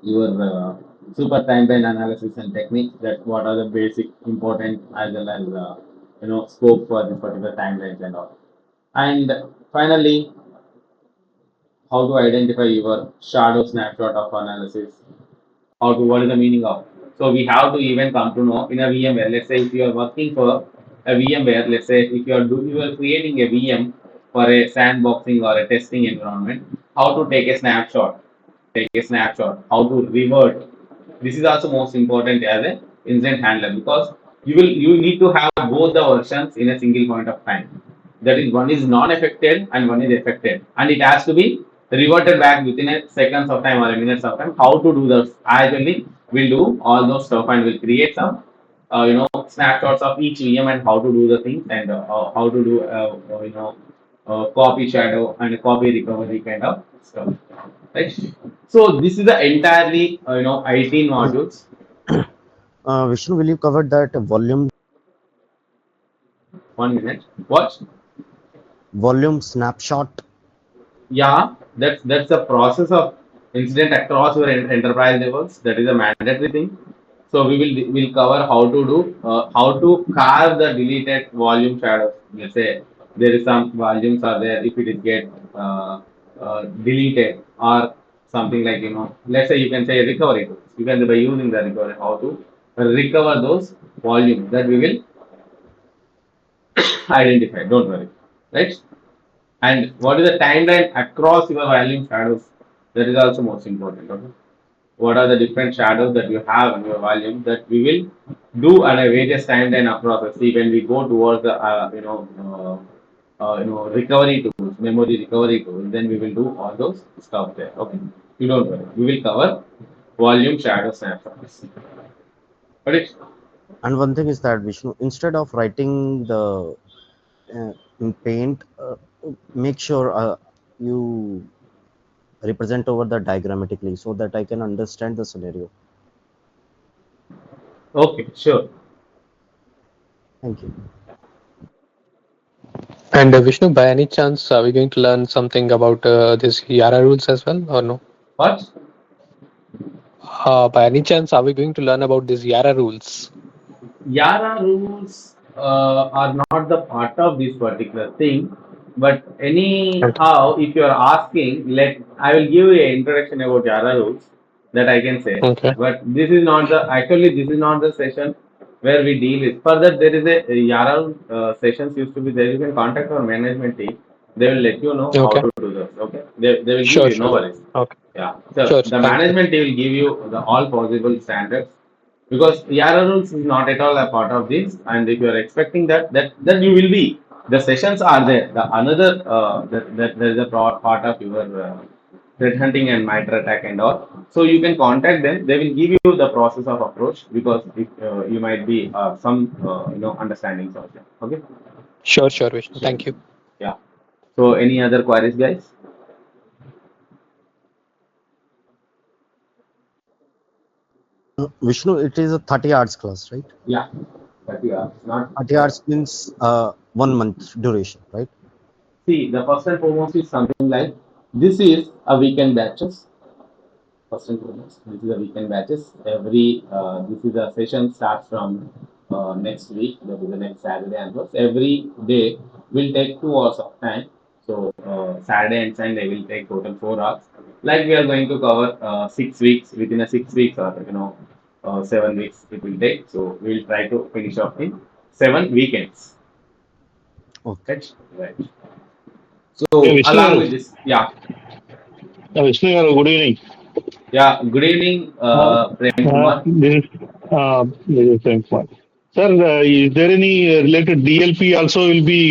your super timeline analysis and techniques, that what are the basic important as well as scope for this particular timelines and all. And finally, how to identify your shadow snapshot of analysis, how to, what is the meaning of. So we have to even come to know in a VMware. Let's say if you are working for a VMware, let's say if you are creating a VM for a sandboxing or a testing environment, how to take a snapshot, how to revert. This is also most important as a incident handler, because you need to have both the versions in a single point of time. That is, one is non-affected and one is affected, and it has to be reverted back within a seconds of time or a minutes of time. How to do this? Actually, we'll do all those stuff, and we'll create some snapshots of each VM and how to do the things, and how to do copy shadow and copy recovery kind of stuff, right? So this is the entirely 18 modules. Vishnu, will you cover that volume 1 minute. What? volume snapshot? Yeah, that's the process of incident across your enterprise levels. That is a mandatory thing. So we'll cover how to do how to carve the deleted volume shadows. Let's say there is some volumes are there. If it is get deleted or something like, let's say you can say recovery tools. You can, by using the recovery, how to recover those volumes, that we will identify. Don't worry, right? And what is the timeline across your volume shadows? That is also most important. Okay? What are the different shadows that you have in your volume, that we will do at a various timeline across. See, when we go towards the recovery tools, memory recovery tools, then we will do all those stuff there. Okay, you don't worry. We will cover volume shadow snapshots. Got it? And one thing is that, Vishnu, instead of writing the in Paint, make sure you represent over the diagrammatically so that I can understand the scenario. Okay, sure. Thank you. And Vishnu, by any chance, are we going to learn something about this Yara rules as well, or no? What? By any chance, are we going to learn about these Yara rules? Yara rules are not the part of this particular thing, but Okay. anyhow, if you are asking, let I will give you an introduction about Yara rules that I can say. Okay. But this is not the actually this is not the session where we deal with. Further, there is a Yara sessions used to be there. You can contact our management team. They will let you know how Okay. to do this. Okay, they will give Sure. you no Sure. worries. Okay. Yeah, so Sure. the Thank you. management team will give you the all possible standards because ERR rules is not at all a part of this, and if you are expecting that you will be. The sessions are there. The another that there is a part of your threat hunting and MITRE attack and all. So you can contact them. They will give you the process of approach because if, you might be some understandings of them. Okay. Sure. Sure, Vishnu. Sure. Thank you. Yeah. So any other queries, guys? Vishnu, it is a 30 hours class, right? Yeah. 30 hours. Not 30 hours means 1 month duration, right? see the first and foremost is something like this is a weekend batches. First and foremost, this is a weekend batches. This is a session starts from next week, that is the next Saturday and onwards. Every day will take 2 hours of time. So Saturday and Sunday will take total 4 hours. Like we are going to cover 6 weeks within a 6 weeks or 7 weeks it will take. So we will try to finish off in 7 weekends. Okay. Right. Right. Hey, So Vishnu along garu. with this, yeah, Vishnu garu, good evening. yeah. Good evening, Prem Kumar. This is Prem Kumar. Sir, is there any related DLP also will be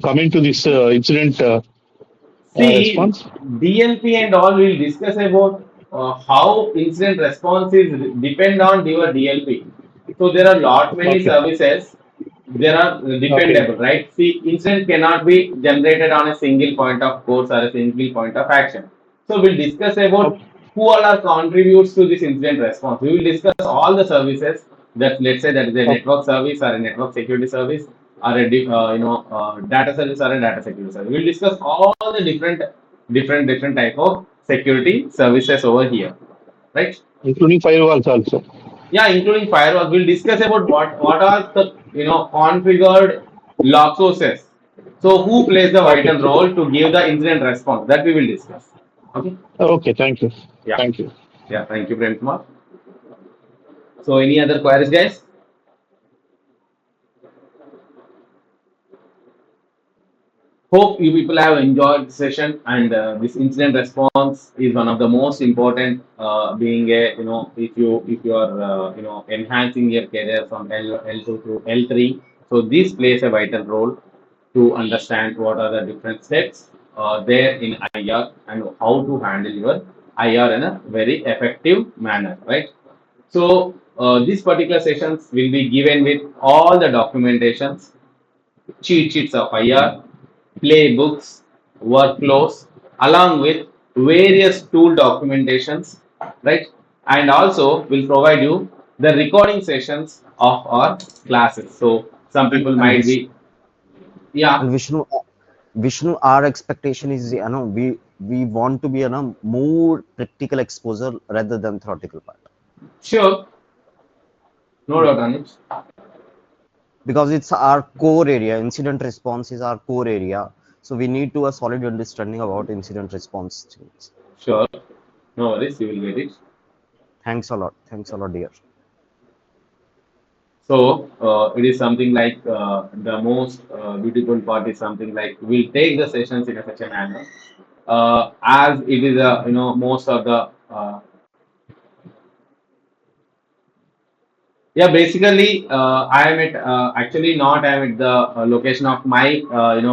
coming to this incident See, response? DLP and all will discuss about how incident response is depend on your DLP. So there are lot many Okay. services. There are Okay. dependable, right? See, incident cannot be generated on a single point of course or a single point of action. So we'll discuss about Okay. who all are contributes to this incident response. We will discuss all the services that let's say that is a Okay. network service or a network security service or a data service or a data security service. We'll discuss all the different type of security services over here, right? Including firewalls also. Yeah, including firewall. We'll discuss about what are the configured log sources. So who plays the Okay. vital role to give the incident response? That we will discuss. Okay. Okay. Thank you. Yeah. Thank you. Yeah. Thank you, Prem Kumar. So any other queries, guys? Hope you people have enjoyed the session and this incident response is one of the most important being a if you are enhancing your career from L2 to L3, so this plays a vital role to understand what are the different steps there in IR and how to handle your IR in a very effective manner, right? So these particular sessions will be given with all the documentations, cheat sheets of IR, playbooks, workflows, along with various tool documentations, right? And also will provide you the recording sessions of our classes. So some And people and might Vish, be, yeah, and Vishnu, our expectation is we want to be more practical exposure rather than theoretical part, sure, no doubt on it. because it's our core area. Incident response is our core area, so we need to a solid understanding about incident response things. Sure, no worries, you will get it. Thanks a lot, dear. So it is something like the most beautiful part is something like we'll take the sessions in a such a manner as it is a most of the yeah, basically, I am at actually not. I am at the location of my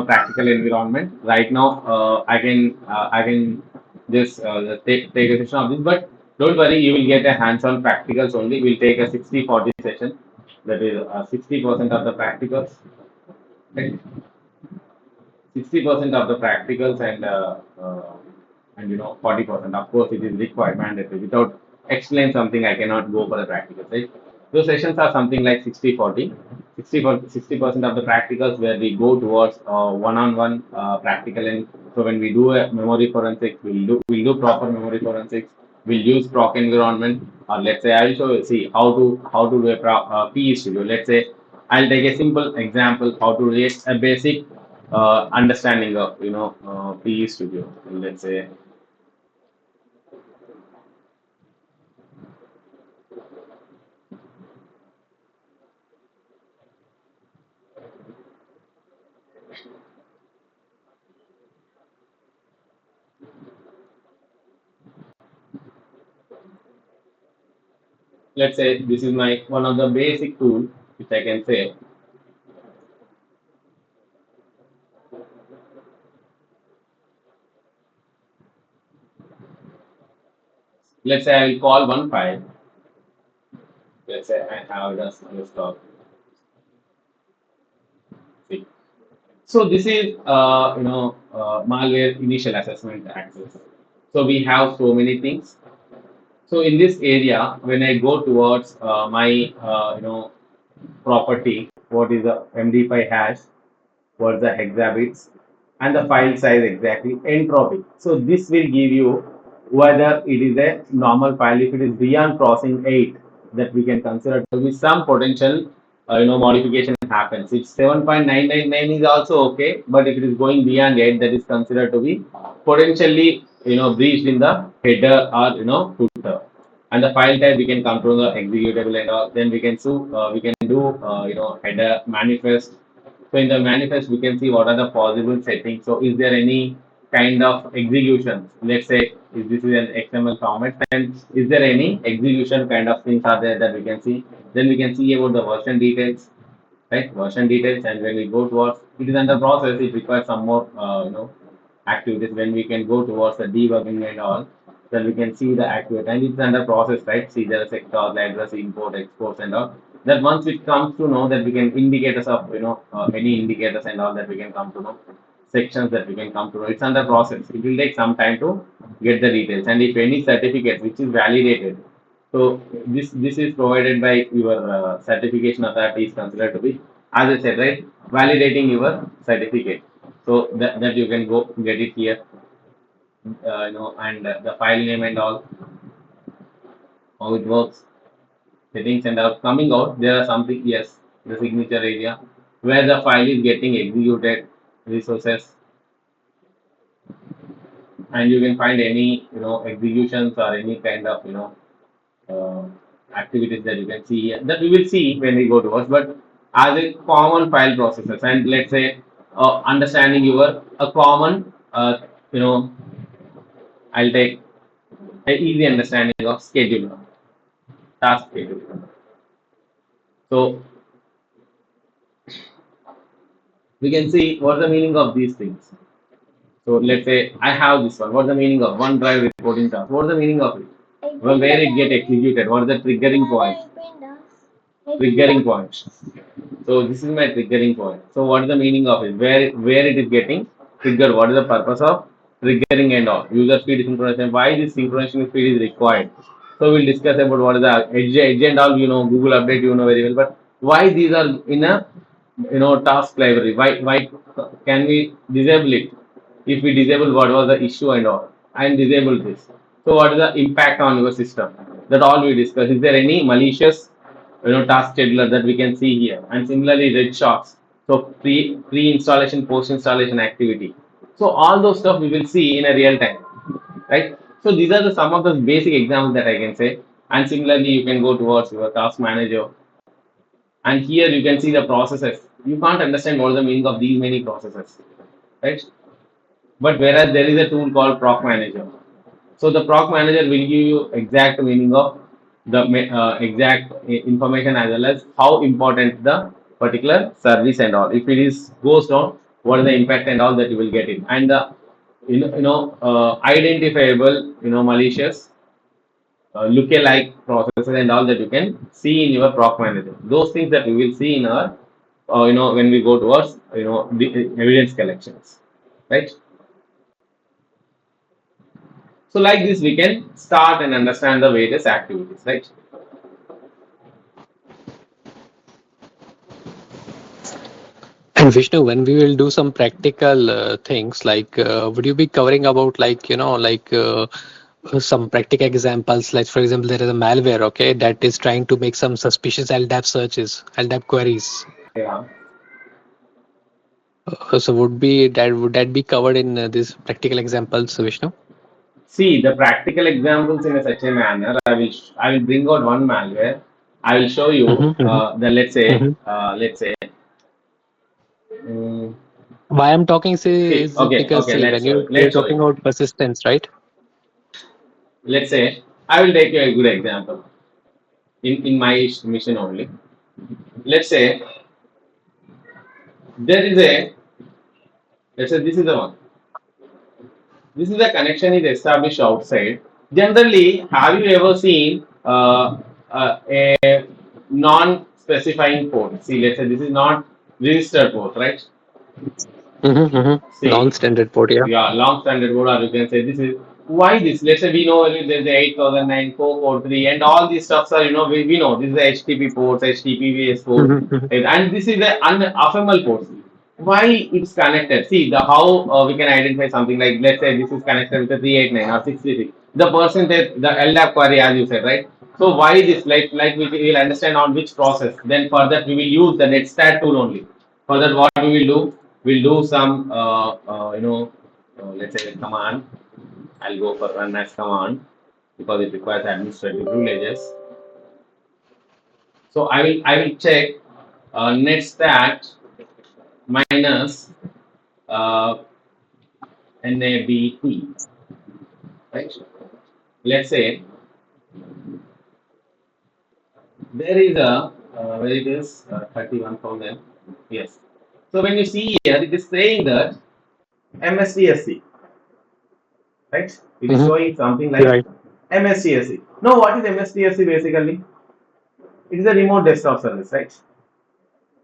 practical environment right now. I can just take a session of this, but don't worry, you will get a hands-on practicals only. We'll take a 60-40 session. That is 60% of the practicals. Right? 60% of the practicals and 40%. Of course, it is required mandatory. Without explain something, I cannot go for the practicals. Right? Those sessions are something like 60-40. 60% of the practicals where we go towards one-on-one practical, and so when we do a memory forensics, we'll do proper memory forensics. We'll use proc environment, or let's say I will show you see how to do a PE studio. Let's say I'll take a simple example how to create a basic understanding of PE studio. Let's say this is my one of the basic tool which I can say. Let's say I will call one file. Let's say I have just stop. See. So this is malware initial assessment access. So we have so many things. So in this area, when I go towards my property, what is the MD5 hash, what's the hexabits, and the file size exactly, entropy. So this will give you whether it is a normal file. If it is beyond crossing 8, that we can consider to be some potential modification happens. If 7.999 is also okay, but if it is going beyond 8, that is considered to be potentially breached in the header or footer. And the file type we can control the executable and all. Then we can we can do header manifest. So in the manifest, we can see what are the possible settings. So is there any kind of execution? Let's say if this is an XML format, and is there any execution kind of things are there that we can see? Then we can see about the version details, right? Version details, and when we go towards it is under process, it requires some more activities. When we can go towards the debugging and all, then we can see the activity, and it's under process, right? See the sector, the address, import, exports, and all. That once it comes to know that we can indicators of any indicators and all that we can come to know sections that we can come to know. It's under process. It will take some time to get the details, and if any certificate which is validated, so this is provided by your certification authority is considered to be, as I said, right, validating your certificate. So that you can go get it here, and the file name and all, how it works, settings and all. Coming out, there are something, yes, the signature area where the file is getting executed, resources, and you can find any executions or any kind of uh, activities that you can see here that we will see when we go towards, but as a common file processors, and let's say understanding your a common you know I'll take a easy understanding of scheduler, task scheduler. So we can see what the meaning of these things. So let's say I have this one. What's the meaning of OneDrive reporting task? What's the meaning of it? Well, where it get executed? What is the triggering point? Triggering point. So this is my triggering point. So what is the meaning of it? Where it is getting triggered? What is the purpose of triggering and all? User speed synchronization. Why this synchronization speed is required? So we'll discuss about what is the edge and all. Google update very well. But why these are in a task library? Why can we disable it? If we disable, what was the issue and all, and disable this. So what is the impact on your system? That all we discuss. Is there any malicious task scheduler that we can see here, and similarly red shocks, so pre installation, post installation activity. So all those stuff we will see in a real time, right? So these are the some of the basic examples that I can say, and similarly you can go towards your task manager, and here you can see the processes. You can't understand what is the meaning of these many processes, right? But whereas there is a tool called proc manager, so the proc manager will give you exact meaning of the exact information, as well as how important the particular service and all. If it is goes down, what is the impact and all that you will get it, and the identifiable malicious lookalike processes and all that you can see in your proc manager. Those things that we will see in our when we go towards the evidence collections. right? So like this, we can start and understand the various activities, right? And Vishnu, when we will do some practical things, like would you be covering about like some practical examples? Like for example, there is a malware, okay, that is trying to make some suspicious LDAP searches, LDAP queries. Yeah. So would that be covered in these practical examples, Vishnu? See the practical examples in a such a manner. I will bring out one malware. I will show you Mm-hmm, mm-hmm, the mm-hmm. let's say mm, Why I'm talking say see is because okay say when you're let's show talking you. about persistence, right? Let's say I will take you a good example in my mission only. Let's say there is a let's say this is the one. This is the connection is established outside. Generally, have you ever seen a non-specifying port? See, let's say this is not registered port, right? Mm-hmm, mm-hmm. See, Non-standard port, yeah. yeah, long standard board, or you can say this is why this. Let's say we know there's the 8009, 443, and all these stuffs are, we know this is the HTTP ports, HTTPS port, Mm-hmm, mm-hmm. and this is the ephemeral ports. Why it's connected? See, the how we can identify something like, let's say this is connected with the 389 or 633. The percentage, the LDAP query, as you said, right? So why this? Like we will understand on which process. Then for that we will use the netstat tool only. For that, what we will do? We'll do some, let's say command. I'll go for run as command because it requires administrative privileges. So I will check netstat minus uh, NABT, right? Let's say there is a where it is 31,000. Yes. So when you see here, it is saying that MSTSC, right? It is Mm-hmm. showing something You're like right. MSTSC. Now, what is MSTSC basically? It is a remote desktop service, right?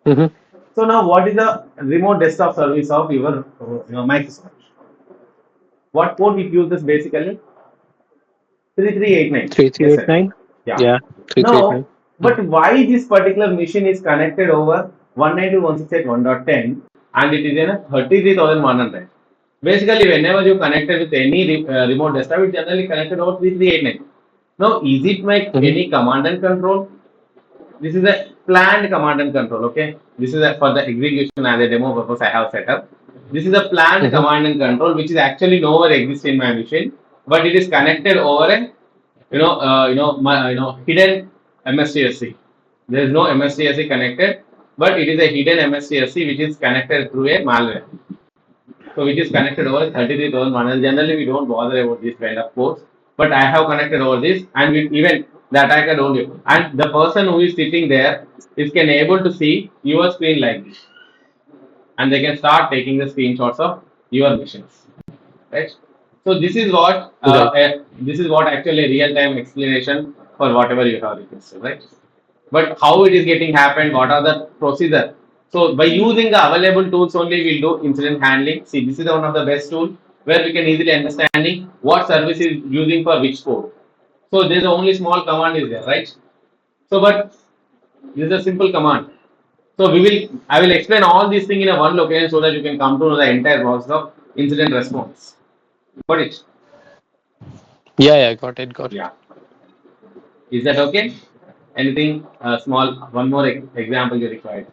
Mm-hmm. So now, what is the remote desktop service of your Microsoft? What port it uses basically? 3389. Yes, sir. 3389. Yeah. Yeah, 3389. Now, but why this particular machine is connected over 192.168.1.10 and it is in a 33,100? Basically, whenever you connected with any remote desktop, it generally connected over 3389. Now, is it like Mm-hmm. any command and control? This is a planned command and control. Okay, this is for the execution as a demo purpose I have set up. This is a planned Mm-hmm. command and control which is actually nowhere exists in my machine, but it is connected over a hidden MSTSC. There is no MSTSC connected, but it is a hidden MSTSC which is connected through a malware. So which is connected over 33,100. Generally, we don't bother about this kind of ports, but I have connected over this, and even the attacker don't do. And the person who is sitting there is can able to see your screen like this, and they can start taking the screenshots of your missions, right? So Right. this is what actually a real time explanation for whatever you have requested, right? But how it is getting happened, what are the procedure? So by using the available tools only, we'll do incident handling. See, this is one of the best tool where we can easily understanding what service is using for which code. So there's only small command is there, right? So but this is a simple command. So I will explain all these things in a one location so that you can come to know the entire process of incident response. Got it? Yeah, yeah, got it, got it. Yeah. Is that okay? Anything small? One more example you required.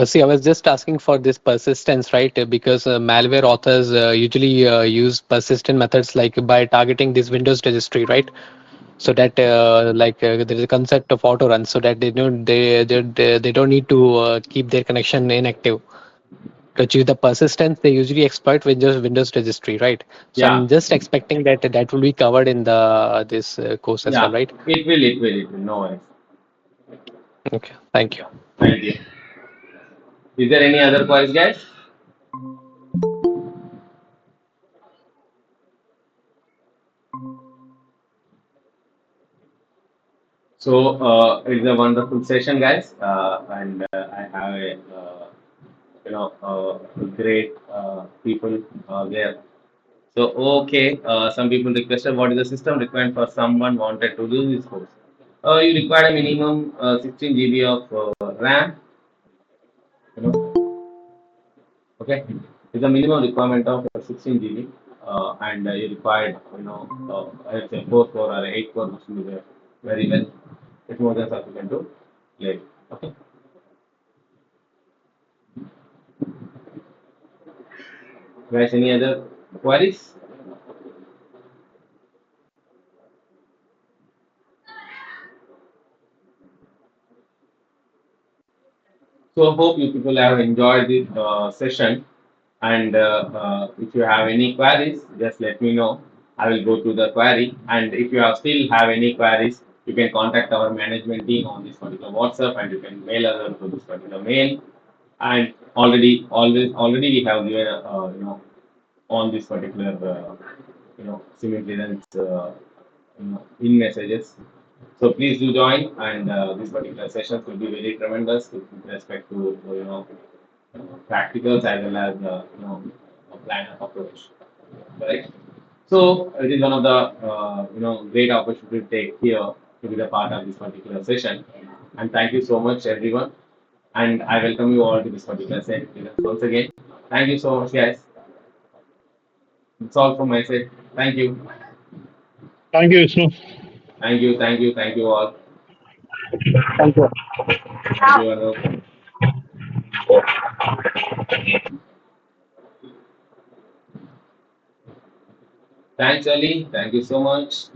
See, I was just asking for this persistence, right? Because malware authors usually use persistent methods like by targeting this Windows registry, right? So that there is a concept of auto run, so that they don't need to keep their connection inactive. To achieve the persistence, they usually exploit Windows registry, right? So Yeah. I'm just expecting that that will be covered in the this course as well, Yeah. right? It will. No worries. Okay, thank you. Thank you. Is there any other queries, guys? So it's a wonderful session, guys, and I have a great people there. So, okay, some people requested what is the system required for someone wanted to do this course. You require a minimum 16 GB of RAM, you know, okay. It's a minimum requirement of 16 GB, and you required, let's say 4 core or 8 core machine is very well. It's more than sufficient to play. Okay, guys, any other queries? So hope you people have enjoyed this session. And if you have any queries, just let me know. I will go to the query. And if you have still have any queries, you can contact our management team on this particular WhatsApp, and you can mail us to this particular mail. And already we have given on this particular SIEM Intelligence in messages. So please do join, and this particular sessions will be very tremendous with respect to practicals as well as a plan of approach. Correct. So it is one of the great opportunity to take here to be the part of this particular session. And thank you so much, everyone. And I welcome you all to this particular session once again. Thank you so much, guys. It's all from my side. Thank you. Thank you, Vishnu. Thank you. Thank you. Thank you all. Thank you. Thank you, Anup. Thanks, Ali. Thank you so much.